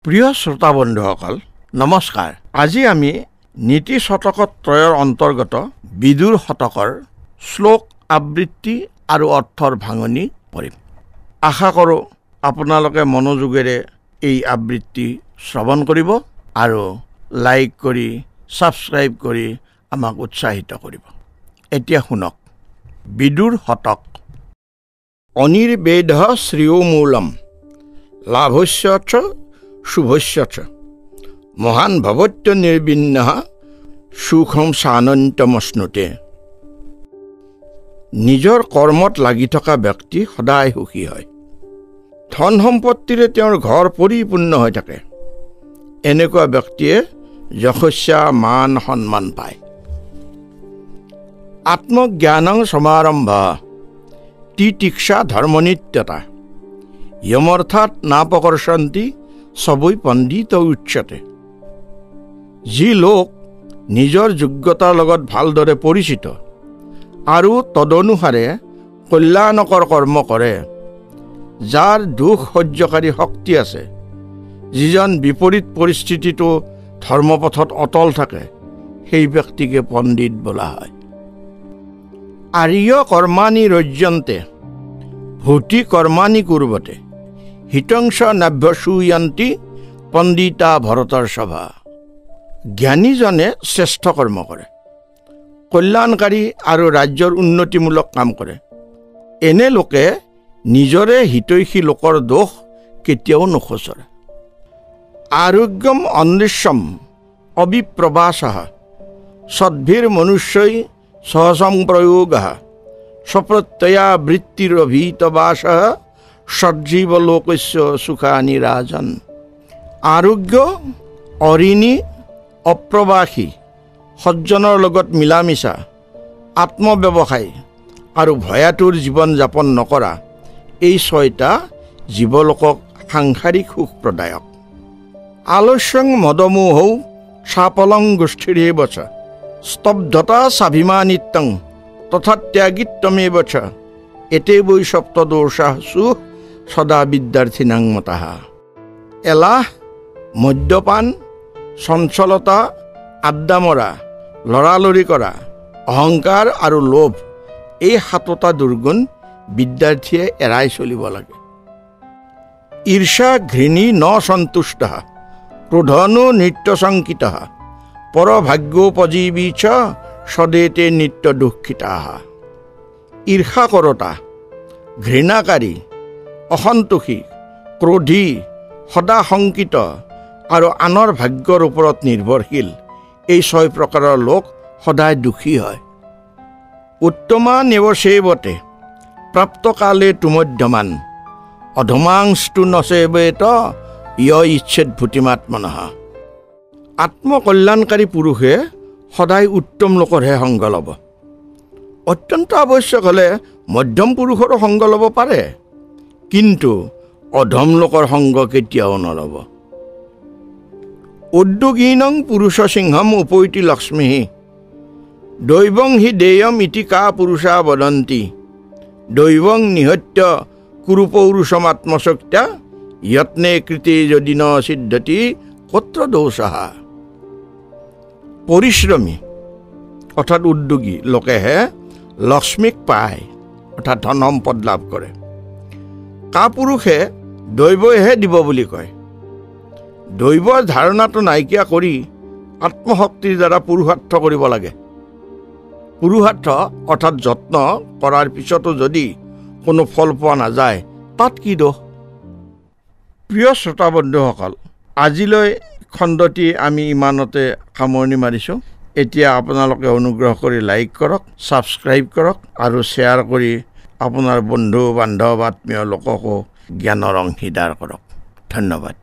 প্ৰিয় শ্ৰোতা বন্ধুসকল নমস্কাৰ। আজি আমি নীতি শতকত ত্ৰয়ৰ অন্তৰ্গত বিদুৰ শতকৰ শ্লোক আবৃত্তি আৰু অৰ্থৰ ভাঙনি পঢ়িম। আশা কৰোঁ আপোনালোকে মনোযোগেৰে এই আবৃত্তি শ্ৰৱণ কৰিব আৰু লাইক কৰি ছাবস্ক্ৰাইব কৰি আমাক উৎসাহিত কৰিব। এতিয়া শুনক। বিদুৰ শতক। অনিৰ্বেদ শ্ৰিয়ো মূলম লাভস্য চ শুভস্য চ মহান ভৱত্য নিৰ্বিণ্য সুখম সানন্তমশ্নুতে। নিজৰ কৰ্মত লাগি থকা ব্যক্তি সদায় সুখী হয়। ধন সম্পত্তিৰে তেওঁৰ ঘৰ পৰিপূৰ্ণ হৈ থাকে। এনেকুৱা ব্যক্তিয়ে যশস্যা মান সন্মান পায়। আত্মজ্ঞানং সমাৰম্ভ তিতিক্ষা ধৰ্মনিত্যতা যমৰ্থাৎ নাপকৰ্ষন্তি সবৈ পণ্ডিত উচ্যতে। যি লোক নিজৰ যোগ্যতাৰ লগত ভালদৰে পৰিচিত আৰু তদনুসাৰে কল্যাণকৰ কৰ্ম কৰে, যাৰ দুখ সহ্যকাৰী শক্তি আছে, যিজন বিপৰীত পৰিস্থিতিটো ধৰ্মপথত অটল থাকে, সেই ব্যক্তিকে পণ্ডিত বোলা হয়। আৰ্য কৰ্মাণি ৰজ্যন্তে ভূতি কৰ্মাণি কুৰ্বতে হিতংস নাভ্যসূয়ন্তি পণ্ডিতা ভৰতৰ সভা। জ্ঞানীজনে শ্ৰেষ্ঠ কৰ্ম কৰে, কল্যাণকাৰী আৰু ৰাজ্যৰ উন্নতিমূলক কাম কৰে। এনে লোকে নিজৰে হিতৈষী লোকৰ দোষ কেতিয়াও নোখোচৰে। আৰোগ্যম অনৃশ্যম অবিপ্ৰবাসঃ সদ্ভিৰ মনুষ্যই সহসম্প্ৰয়োগঃ স্বপ্ৰত্যয়া বৃত্তিৰভিতবাসঃ সজ্জীৱ লোকস্য সুখানি ৰাজন। আৰোগ্য অৰিণী অপ্ৰবাসী সজ্জনৰ লগত মিলামিছা আত্মব্যৱসায় আৰু ভয়াতুৰ জীৱন যাপন নকৰা এই ছয়টা জীৱলোকক সাংসাৰিক সুখ প্ৰদায়ক। আলস্যং মদমোহৌ চাপলং গোষ্ঠীৰেৱ চ স্তব্ধতা স্বাভিমানিত্যং তথা ত্যাগিত্বমেৱ চ এতে বৈ সপ্তদোষাসু সদা বিদ্যাৰ্থিনাং মতঃ। এলাহ, মদ্যপান, চঞ্চলতা, আড্ডা মৰা, লৰালৰি কৰা, অহংকাৰ আৰু লোভ এই সাতোটা দুৰ্গুণ বিদ্যাৰ্থীয়ে এৰাই চলিব লাগে। ঈৰ্ষা ঘৃণী ন সন্তুষ্ট ক্ৰোধনো নিত্যশংকিত পৰভাগ্যোপজীৱী চ সদেতে নিত্য দুঃখিতা। ঈৰ্ষা কৰোতা, ঘৃণাকাৰী, অসন্তোষী, ক্ৰোধী, সদা শংকিত আৰু আনৰ ভাগ্যৰ ওপৰত নিৰ্ভৰশীল এই ছয় প্ৰকাৰৰ লোক সদায় দুখী হয়। উত্তমা নেৱসেৱতে প্ৰাপ্তকালে তুমধ্যমান অধমাংস্তু নসেৱেত য় ইচ্ছেদ ভূতিমাত্মনঃ। আত্মকল্যাণকাৰী পুৰুষে সদায় উত্তম লোকৰহে সংগ ল'ব। অত্যন্ত আৱশ্যক হ'লে মধ্যম পুৰুষৰো সংগ ল'ব পাৰে, কিন্তু অধম লোকৰ সংগ কেতিয়াও নল'ব। উদ্যোগীনং পুৰুষ সিংহম উপৈতি লক্ষ্মী দৈবং হি দেয়ম ইতি কা পুৰুষা বদন্তি দৈবং নিহত্য কুৰুপৌৰুষমাত্মশক্ত্যা যত্নে কৃতে যদি ন সিদ্ধতি কত্ৰ দোষাঃ। পৰিশ্ৰমী অৰ্থাৎ উদ্যোগী লোকেহে লক্ষ্মীক পায়, অৰ্থাৎ ধন সম্পদ লাভ কৰে। কাপুৰুষে দৈৱইহে দিব বুলি কয়। দৈৱৰ ধাৰণাটো নাইকিয়া কৰি আত্মশক্তিৰ দ্বাৰা পুৰুষাৰ্থ কৰিব লাগে। পুৰুষাৰ্থ অৰ্থাৎ যত্ন কৰাৰ পিছতো যদি কোনো ফল পোৱা নাযায়, তাত কি দোষ? প্ৰিয় শ্ৰোতা বন্ধুসকল, আজিলৈ খণ্ডটি আমি ইমানতে সামৰণি মাৰিছোঁ। এতিয়া আপোনালোকে অনুগ্ৰহ কৰি লাইক কৰক, ছাবস্ক্ৰাইব কৰক আৰু শ্বেয়াৰ কৰি আপোনাৰ বন্ধু বান্ধৱ আত্মীয় লোককো জ্ঞানৰ অংশীদাৰ কৰক। ধন্যবাদ।